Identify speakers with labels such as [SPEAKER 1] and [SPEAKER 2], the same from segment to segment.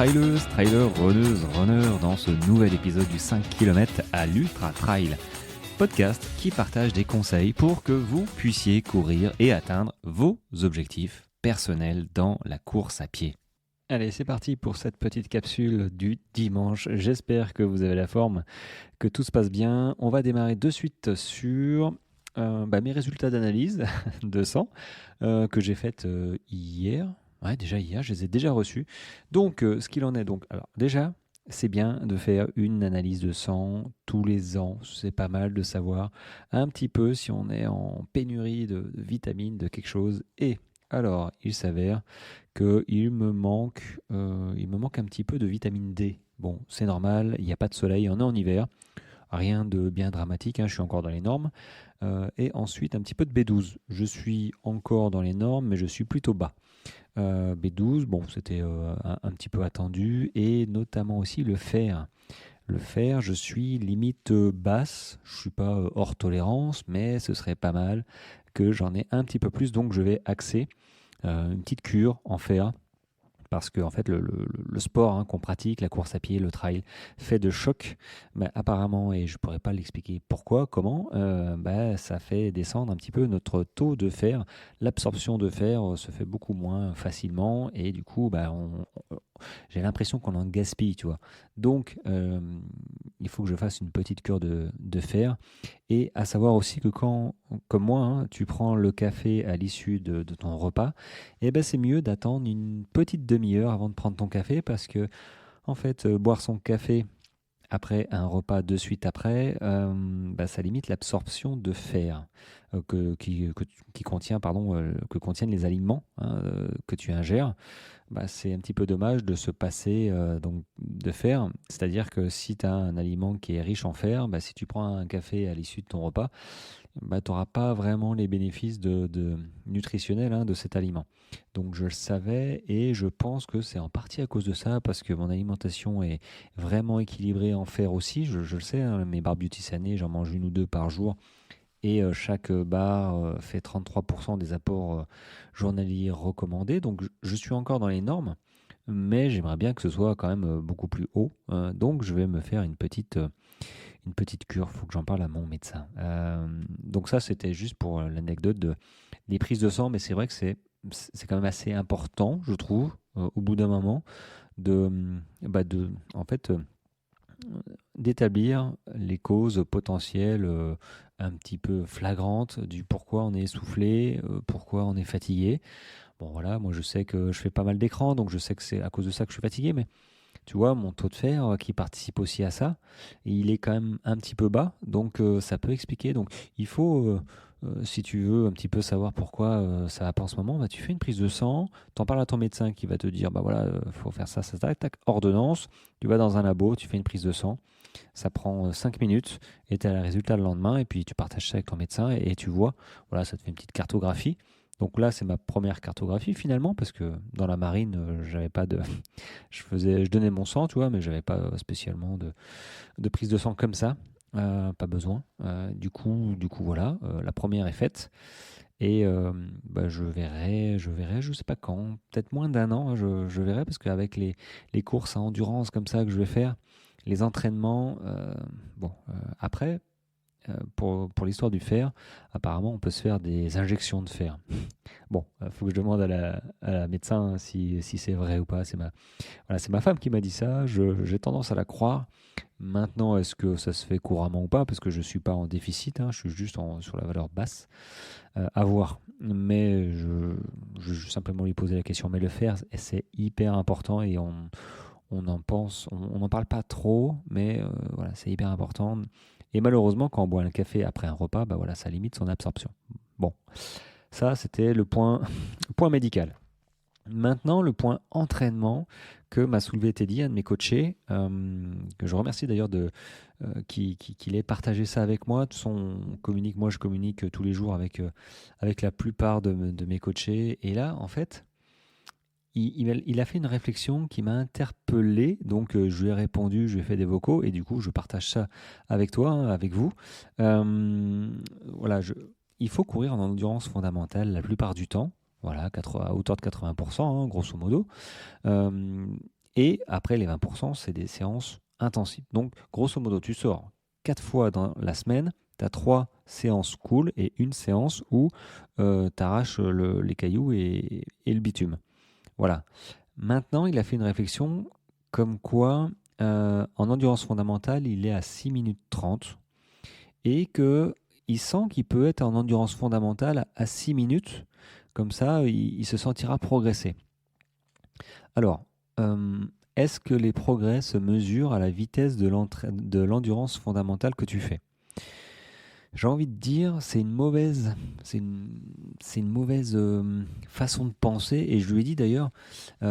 [SPEAKER 1] traileuses, trailers, runneuses, runners dans ce nouvel épisode du 5 km à l'Ultra Trail. Podcast qui partage des conseils pour que vous puissiez courir et atteindre vos objectifs personnels dans la course à pied. Allez, c'est parti pour cette petite capsule du dimanche. J'espère que vous avez la forme, que tout se passe bien. On va démarrer de suite sur mes résultats d'analyse de sang que j'ai fait hier. Ouais, déjà hier, je les ai déjà reçus. Donc, ce qu'il en est, alors déjà, c'est bien de faire une analyse de sang tous les ans. C'est pas mal de savoir un petit peu si on est en pénurie de vitamines, de quelque chose. Et alors, il s'avère qu'il me manque un petit peu de vitamine D. Bon, c'est normal, il n'y a pas de soleil, on est en hiver. Rien de bien dramatique, je suis encore dans les normes. Et ensuite, un petit peu de B12. Je suis encore dans les normes, mais je suis plutôt bas. B12, bon, c'était un petit peu attendu, et notamment aussi le fer. Le fer, je suis limite basse, je ne suis pas hors tolérance, mais ce serait pas mal que j'en ai un petit peu plus, donc je vais axer une petite cure en fer. Parce que en fait, le sport qu'on pratique, la course à pied, le trail, fait de choc. Mais apparemment, et je ne pourrais pas l'expliquer pourquoi, comment, ça fait descendre un petit peu notre taux de fer. L'absorption de fer se fait beaucoup moins facilement et du coup, j'ai l'impression qu'on en gaspille, tu vois. Donc, il faut que je fasse une petite cure de fer. Et à savoir aussi que quand, comme moi, tu prends le café à l'issue de ton repas, c'est mieux d'attendre une petite demi-heure avant de prendre ton café parce que, en fait, boire son café après un repas de suite après, ça limite l'absorption de fer que contiennent les aliments que tu ingères. C'est un petit peu dommage de se passer de fer. C'est-à-dire que si tu as un aliment qui est riche en fer, si tu prends un café à l'issue de ton repas, tu n'auras pas vraiment les bénéfices nutritionnels de cet aliment. Donc je le savais et je pense que c'est en partie à cause de ça parce que mon alimentation est vraiment équilibrée en fer aussi. Je le sais, mes barres Beauty j'en mange une ou deux par jour. Et chaque barre fait 33% des apports journaliers recommandés. Donc je suis encore dans les normes, mais j'aimerais bien que ce soit quand même beaucoup plus haut. Donc je vais me faire une petite cure. Il faut que j'en parle à mon médecin. Donc ça, c'était juste pour l'anecdote des prises de sang. Mais c'est vrai que c'est quand même assez important, je trouve, au bout d'un moment, d'établir les causes potentielles un petit peu flagrantes du pourquoi on est essoufflé, pourquoi on est fatigué. Bon voilà, moi je sais que je fais pas mal d'écran, donc je sais que c'est à cause de ça que je suis fatigué, mais tu vois, mon taux de fer qui participe aussi à ça, il est quand même un petit peu bas, donc ça peut expliquer. Donc il faut, si tu veux un petit peu savoir pourquoi ça va pas en ce moment, tu fais une prise de sang, t'en parles à ton médecin qui va te dire, faut faire ça, ça, tac, tac, ordonnance, tu vas dans un labo, tu fais une prise de sang, ça prend 5 minutes et tu as le résultat le lendemain, et puis tu partages ça avec ton médecin et tu vois, voilà, ça te fait une petite cartographie. Donc là, c'est ma première cartographie finalement, parce que dans la marine, j'avais pas de, je donnais mon sang, tu vois, mais j'avais pas spécialement de prise de sang comme ça, pas besoin. Du coup, voilà, la première est faite, et je verrai, je sais pas quand, peut-être moins d'un an, je verrai, parce qu'avec les courses à endurance comme ça que je vais faire, les entraînements, après. Pour l'histoire du fer, apparemment, on peut se faire des injections de fer. Bon, il faut que je demande à la médecin si c'est vrai ou pas. C'est ma femme qui m'a dit ça. J'ai tendance à la croire. Maintenant, est-ce que ça se fait couramment ou pas? Parce que je ne suis pas en déficit. Je suis juste sur la valeur basse. À voir. Mais je vais simplement lui poser la question. Mais le fer, c'est hyper important et on en pense, on n'en parle pas trop, mais voilà, c'est hyper important. Et malheureusement, quand on boit un café après un repas, ça limite son absorption. Bon, ça c'était le point, point médical. Maintenant, le point entraînement que m'a soulevé Teddy, un de mes coachés, que je remercie d'ailleurs qu'il ait partagé ça avec moi. Moi je communique tous les jours avec la plupart de mes coachés. Et là, en fait, il a fait une réflexion qui m'a interpellé, donc je lui ai répondu, je lui ai fait des vocaux, et du coup je partage ça avec toi, avec vous. Voilà, il faut courir en endurance fondamentale la plupart du temps, voilà, à hauteur de 80%, grosso modo. Et après, les 20%, c'est des séances intensives. Donc, grosso modo, tu sors 4 fois dans la semaine, tu as 3 séances cool et une séance où tu arraches les cailloux et le bitume. Voilà. Maintenant, il a fait une réflexion comme quoi, en endurance fondamentale, il est à 6 minutes 30 et que il sent qu'il peut être en endurance fondamentale à 6 minutes. Comme ça, il se sentira progresser. Alors, est-ce que les progrès se mesurent à la vitesse de l'endurance fondamentale que tu fais? J'ai envie de dire, c'est une mauvaise façon de penser. Et je lui ai dit d'ailleurs, tu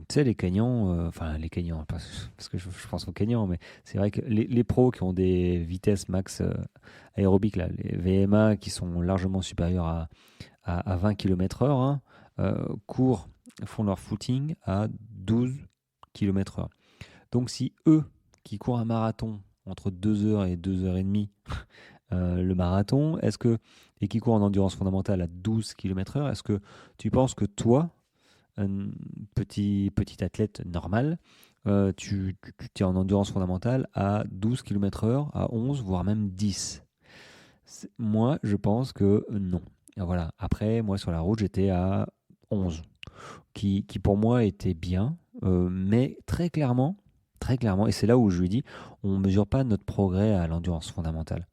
[SPEAKER 1] sais, les Kenyans, enfin les Kenyans, parce que je pense aux Kenyans, mais c'est vrai que les pros qui ont des vitesses max aérobiques, là, les VMA qui sont largement supérieures à 20 km/h, hein, font leur footing à 12 km/h. Donc si eux, qui courent un marathon entre 2 heures et 2 heures et demie, le marathon, et qui court en endurance fondamentale à 12 km/h, est-ce que tu penses que toi, un petit athlète normal, tu es en endurance fondamentale à 12 km/h, à 11, voire même 10? Moi, je pense que non. Et voilà. Après, moi, sur la route, j'étais à 11, qui pour moi était bien, mais très clairement, et c'est là où je lui dis, on ne mesure pas notre progrès à l'endurance fondamentale.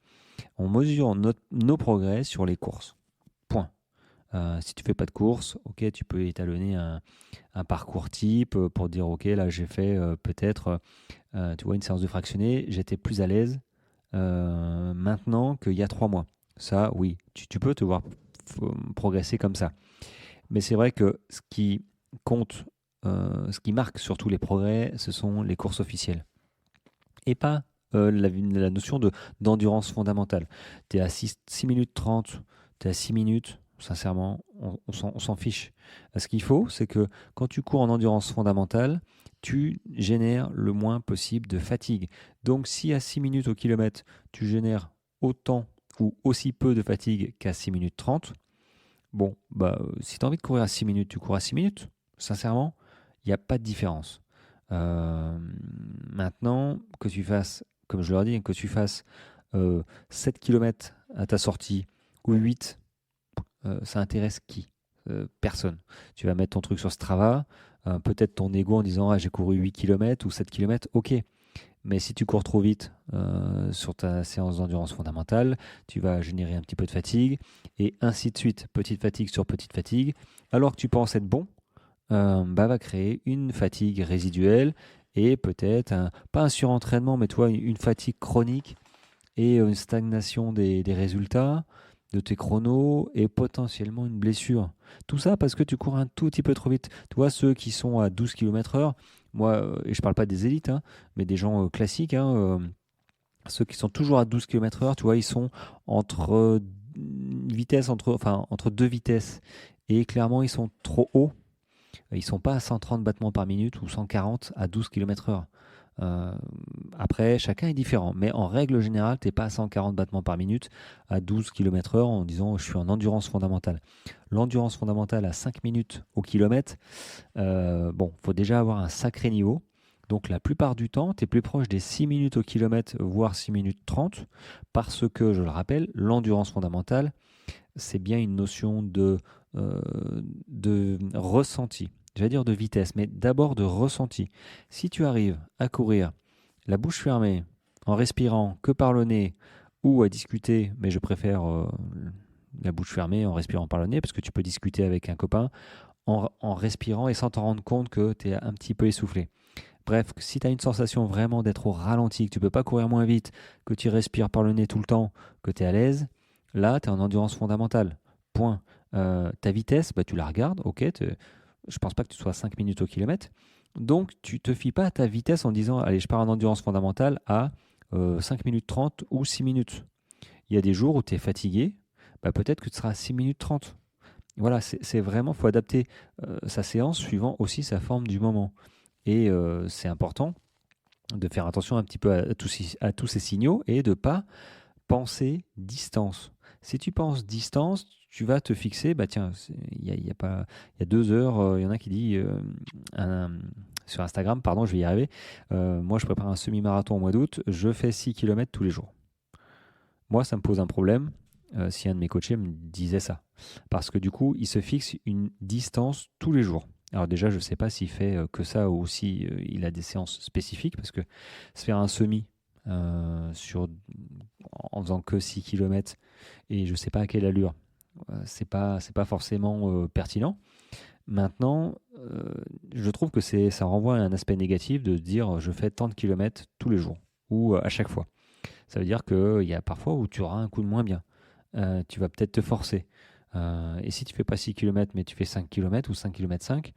[SPEAKER 1] On mesure nos progrès sur les courses. Point. Si tu fais pas de course, ok, tu peux étalonner un parcours type pour dire, ok, là j'ai fait peut-être, tu vois, une séance de fractionné, j'étais plus à l'aise maintenant qu'il y a 3 mois. Ça, oui, tu peux te voir progresser comme ça. Mais c'est vrai que ce qui compte, ce qui marque surtout les progrès, ce sont les courses officielles. Et pas la notion d'endurance fondamentale. Tu es à 6 minutes 30, tu es à 6 minutes, sincèrement, on s'en fiche. Ce qu'il faut, c'est que quand tu cours en endurance fondamentale, tu génères le moins possible de fatigue. Donc si à 6 minutes au kilomètre, tu génères autant ou aussi peu de fatigue qu'à 6 minutes 30, bon, bah, si tu as envie de courir à 6 minutes, tu cours à 6 minutes. Sincèrement, il n'y a pas de différence. Euh, Maintenant, que tu fasses, comme je leur dis, que tu fasses 7 km à ta sortie ou 8, ça intéresse qui? Personne. Tu vas mettre ton truc sur Strava, peut-être ton ego en disant ah, j'ai couru 8 km ou 7 km, ok. Mais si tu cours trop vite sur ta séance d'endurance fondamentale, tu vas générer un petit peu de fatigue et ainsi de suite, petite fatigue sur petite fatigue. Alors que tu penses être bon, va créer une fatigue résiduelle et peut-être, pas un surentraînement, mais toi, une fatigue chronique et une stagnation des résultats de tes chronos et potentiellement une blessure. Tout ça parce que tu cours un tout petit peu trop vite. Tu vois, ceux qui sont à 12 km/h, moi, et je parle pas des élites, hein, mais des gens classiques, hein, ceux qui sont toujours à 12 km/h, tu vois, ils sont entre entre deux vitesses. Et clairement, ils sont trop hauts. Ils sont pas à 130 battements par minute ou 140 à 12 km/h. Euh, Après, chacun est différent, mais en règle générale, tu n'es pas à 140 battements par minute à 12 km/h en disant je suis en endurance fondamentale. L'endurance fondamentale à 5 minutes au kilomètre, bon, faut déjà avoir un sacré niveau. Donc la plupart du temps, tu es plus proche des 6 minutes au kilomètre, voire 6 minutes 30, parce que, je le rappelle, l'endurance fondamentale, c'est bien une notion de ressenti. Je vais dire de vitesse, mais d'abord de ressenti. Si tu arrives à courir la bouche fermée, en respirant que par le nez, ou à discuter, mais je préfère la bouche fermée en respirant par le nez, parce que tu peux discuter avec un copain en respirant et sans t'en rendre compte que tu es un petit peu essoufflé. Bref, si tu as une sensation vraiment d'être au ralenti, que tu ne peux pas courir moins vite, que tu respires par le nez tout le temps, que tu es à l'aise, là, tu es en endurance fondamentale. Point. Ta vitesse, bah, tu la regardes, ok, je pense pas que tu sois à 5 minutes au kilomètre. Donc, tu te fies pas à ta vitesse en disant, allez, je pars en endurance fondamentale à 5 minutes 30 ou 6 minutes. Il y a des jours où tu es fatigué, bah, peut-être que tu seras à 6 minutes 30. Voilà, c'est vraiment, il faut adapter sa séance suivant aussi sa forme du moment. Et c'est important de faire attention un petit peu à tous ces signaux et de ne pas penser distance. Si tu penses distance, tu vas te fixer, bah tiens, il y a pas, il y a 2 heures, il y en a qui dit, sur Instagram, pardon, je vais y arriver. Moi, je prépare un semi-marathon au mois d'août. Je fais 6 km tous les jours. Moi, ça me pose un problème si un de mes coachés me disait ça. Parce que du coup, il se fixe une distance tous les jours. Alors déjà, je ne sais pas s'il fait que ça ou si il a des séances spécifiques. Parce que se faire un semi en faisant que 6 km et je ne sais pas à quelle allure, c'est pas forcément pertinent. Maintenant, je trouve que ça renvoie à un aspect négatif de se dire je fais tant de kilomètres tous les jours ou à chaque fois. Ça veut dire qu'il y a parfois où tu auras un coup de moins bien. Tu vas peut-être te forcer. Et si tu fais pas 6 km mais tu fais 5 km ou 5 km 5,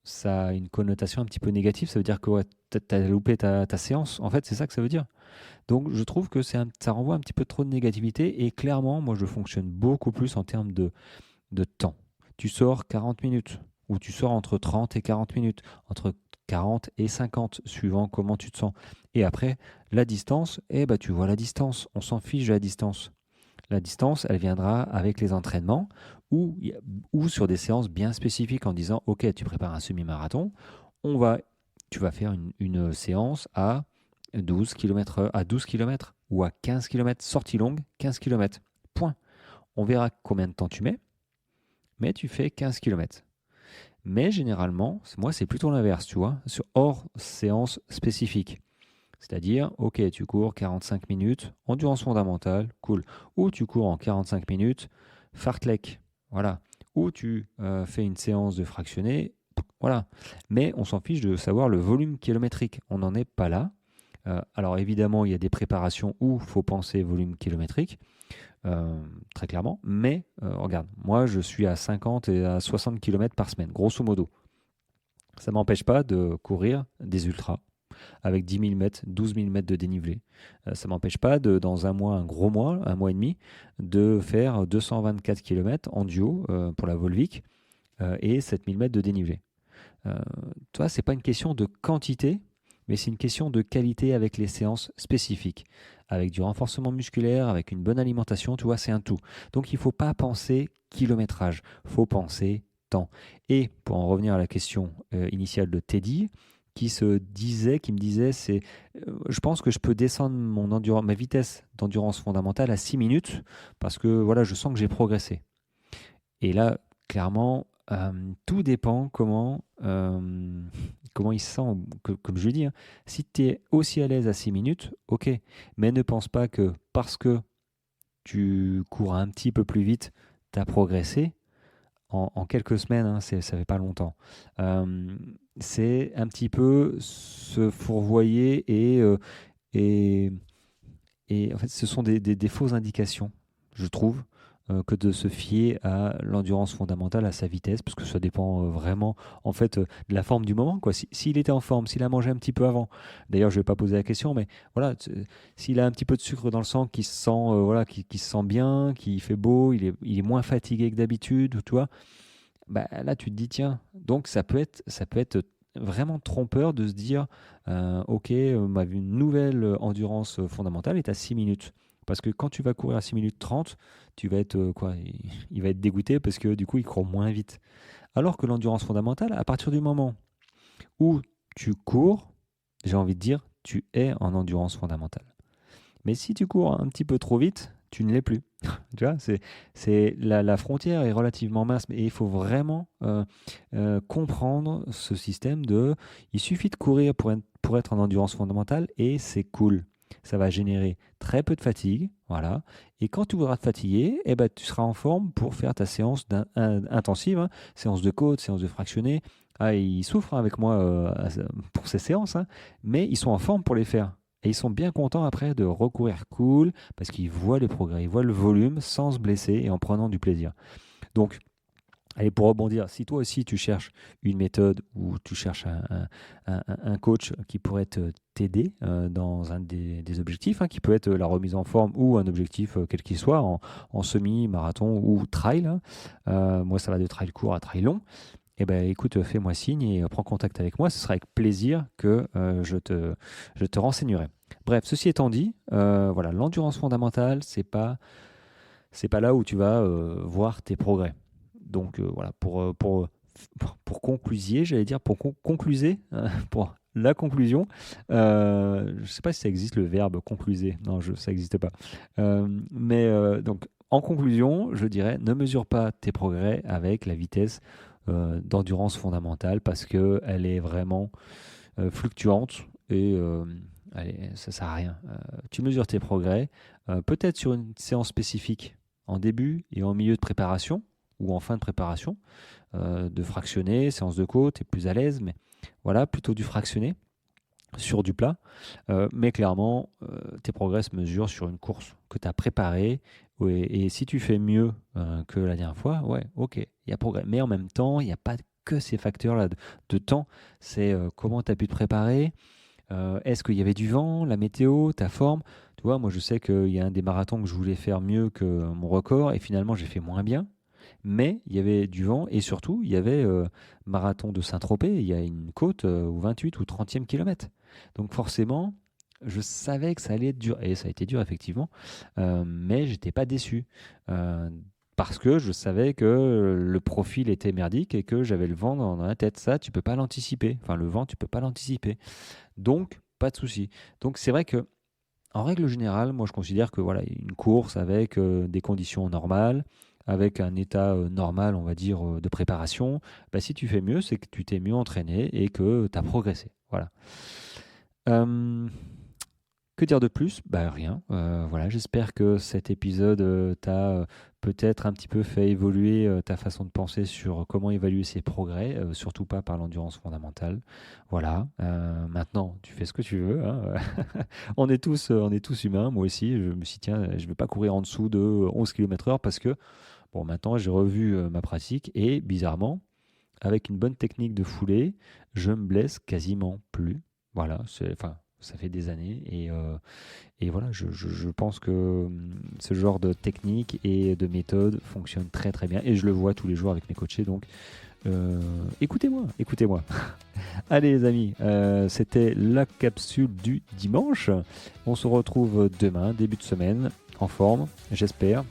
[SPEAKER 1] ça a une connotation un petit peu négative. Ça veut dire que ouais, tu as loupé ta séance. En fait, c'est ça que ça veut dire. Donc je trouve que ça renvoie un petit peu trop de négativité. Et clairement, moi, je fonctionne beaucoup plus en termes de temps. Tu sors 40 minutes ou tu sors entre 30 et 40 minutes, entre 40 et 50, suivant comment tu te sens. Et après, la distance, tu vois la distance. On s'en fiche de la distance. La distance, elle viendra avec les entraînements ou sur des séances bien spécifiques en disant, OK, tu prépares un semi-marathon, tu vas faire une séance à 12 km, à 12 km ou à 15 km, sortie longue, 15 km. Point. On verra combien de temps tu mets, mais tu fais 15 km. Mais généralement, moi, c'est plutôt l'inverse, tu vois, hors séance spécifique. C'est-à-dire, OK, tu cours 45 minutes, endurance fondamentale, cool. Ou tu cours en 45 minutes, fartlek, voilà. Ou tu fais une séance de fractionné, voilà. Mais on s'en fiche de savoir le volume kilométrique. On n'en est pas là. Alors évidemment, il y a des préparations où il faut penser volume kilométrique, très clairement. Mais regarde, moi, je suis à 50 et à 60 km par semaine, grosso modo. Ça ne m'empêche pas de courir des ultras avec 10 000 mètres, 12 000 mètres de dénivelé. Ça ne m'empêche pas, dans un mois, un gros mois, un mois et demi, de faire 224 km en duo pour la Volvic et 7 000 mètres de dénivelé. Tu vois, ce n'est pas une question de quantité, mais c'est une question de qualité avec les séances spécifiques. Avec du renforcement musculaire, avec une bonne alimentation, tu vois, c'est un tout. Donc il ne faut pas penser kilométrage, il faut penser temps. Et pour en revenir à la question initiale de Teddy, qui me disait, je pense que je peux descendre ma vitesse d'endurance fondamentale à 6 minutes parce que voilà, je sens que j'ai progressé. Et là, clairement, tout dépend comment il se sent. Comme je le dis, hein, si tu es aussi à l'aise à 6 minutes, ok. Mais ne pense pas que parce que tu cours un petit peu plus vite, tu as progressé. En quelques semaines, hein, ça fait pas longtemps. C'est un petit peu se fourvoyer et, et en fait, ce sont des fausses indications, je trouve, que de se fier à l'endurance fondamentale, à sa vitesse, parce que ça dépend vraiment en fait de la forme du moment, quoi. S'il était en forme, s'il a mangé un petit peu avant, d'ailleurs je vais pas poser la question, mais voilà, s'il a un petit peu de sucre dans le sang, qui se sent voilà, qui se sent bien, qui fait beau, il est moins fatigué que d'habitude, tu vois, bah, là tu te dis tiens, donc ça peut être vraiment trompeur de se dire ok, ma nouvelle endurance fondamentale est à 6 minutes. Parce que quand tu vas courir à 6 minutes 30, tu vas être quoi, il va être dégoûté parce que du coup il court moins vite. Alors que l'endurance fondamentale, à partir du moment où tu cours, j'ai envie de dire, tu es en endurance fondamentale. Mais si tu cours un petit peu trop vite, tu ne l'es plus. Tu vois, la frontière est relativement mince, mais il faut vraiment comprendre ce système de. Il suffit de courir pour être en endurance fondamentale et c'est cool. Ça va générer très peu de fatigue, voilà. Et quand tu voudras te fatiguer, tu seras en forme pour faire ta séance intensive, hein, séance de côte, séance de fractionné. Ah, ils souffrent avec moi pour ces séances, hein, mais ils sont en forme pour les faire. Et ils sont bien contents après de recourir cool parce qu'ils voient les progrès, ils voient le volume sans se blesser et en prenant du plaisir. Donc, allez, pour rebondir, si toi aussi tu cherches une méthode ou tu cherches un coach qui pourrait t'aider dans un des objectifs, hein, qui peut être la remise en forme ou un objectif quel qu'il soit, en semi, marathon ou trail, hein. Moi, ça va de trail court à trail long. Eh ben, écoute, fais-moi signe et prends contact avec moi. Ce sera avec plaisir que je te renseignerai. Bref, ceci étant dit, voilà, l'endurance fondamentale, c'est pas là où tu vas voir tes progrès. Donc voilà, pour pour conclusier, j'allais dire pour concluser, pour la conclusion. Je ne sais pas si ça existe le verbe concluser. Non, ça n'existe pas. Donc, en conclusion, je dirais ne mesure pas tes progrès avec la vitesse d'endurance fondamentale parce qu'elle est vraiment fluctuante et ça ne sert à rien. Tu mesures tes progrès, peut-être sur une séance spécifique en début et en milieu de préparation ou en fin de préparation, de fractionner, séance de côte, tu es plus à l'aise, mais voilà, plutôt du fractionné sur du plat. Mais clairement, tes progrès se mesurent sur une course que tu as préparée. Et si tu fais mieux que la dernière fois, ouais, ok, il y a progrès. Mais en même temps, il n'y a pas que ces facteurs-là de temps. C'est comment tu as pu te préparer, est-ce qu'il y avait du vent, la météo, ta forme. Tu vois, moi je sais qu'il y a un des marathons que je voulais faire mieux que mon record et finalement j'ai fait moins bien. Mais il y avait du vent et surtout il y avait marathon de Saint-Tropez, il y a une côte au 28 ou 30e kilomètre. Donc forcément, je savais que ça allait être dur. Et ça a été dur effectivement, mais j'étais pas déçu. Euh, Parce que je savais que le profil était merdique et que j'avais le vent dans la tête. Ça, tu peux pas l'anticiper. Enfin, le vent, tu peux pas l'anticiper. Donc, pas de souci. Donc, c'est vrai que, en règle générale, moi, je considère que voilà, une course avec des conditions normales, avec un état normal, on va dire, de préparation, bah, si tu fais mieux, c'est que tu t'es mieux entraîné et que tu as progressé. Voilà. Euh, que dire de plus? Bah rien. Voilà, j'espère que cet épisode t'a peut-être un petit peu fait évoluer ta façon de penser sur comment évaluer ses progrès, surtout pas par l'endurance fondamentale. Voilà. Maintenant, tu fais ce que tu veux, hein. On est tous humains. Moi aussi, je me suis dit, tiens, je ne vais pas courir en dessous de 11 km/h parce que, bon, maintenant, j'ai revu ma pratique et bizarrement, avec une bonne technique de foulée, je me blesse quasiment plus. Voilà, enfin, ça fait des années et voilà, je pense que ce genre de technique et de méthode fonctionne très très bien et je le vois tous les jours avec mes coachés. Donc, écoutez-moi, écoutez-moi. Allez les amis, c'était la capsule du dimanche. On se retrouve demain, début de semaine, en forme, j'espère.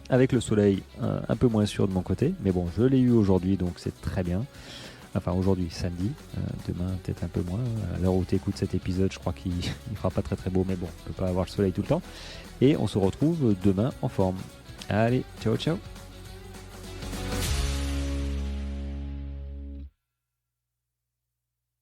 [SPEAKER 1] Avec le soleil un peu moins sûr de mon côté, mais bon, je l'ai eu aujourd'hui, donc c'est très bien. Enfin, aujourd'hui, samedi, demain peut-être un peu moins. À l'heure où tu écoutes cet épisode, je crois qu'il ne fera pas très très beau, mais bon, on ne peut pas avoir le soleil tout le temps. Et on se retrouve demain en forme. Allez, ciao ciao.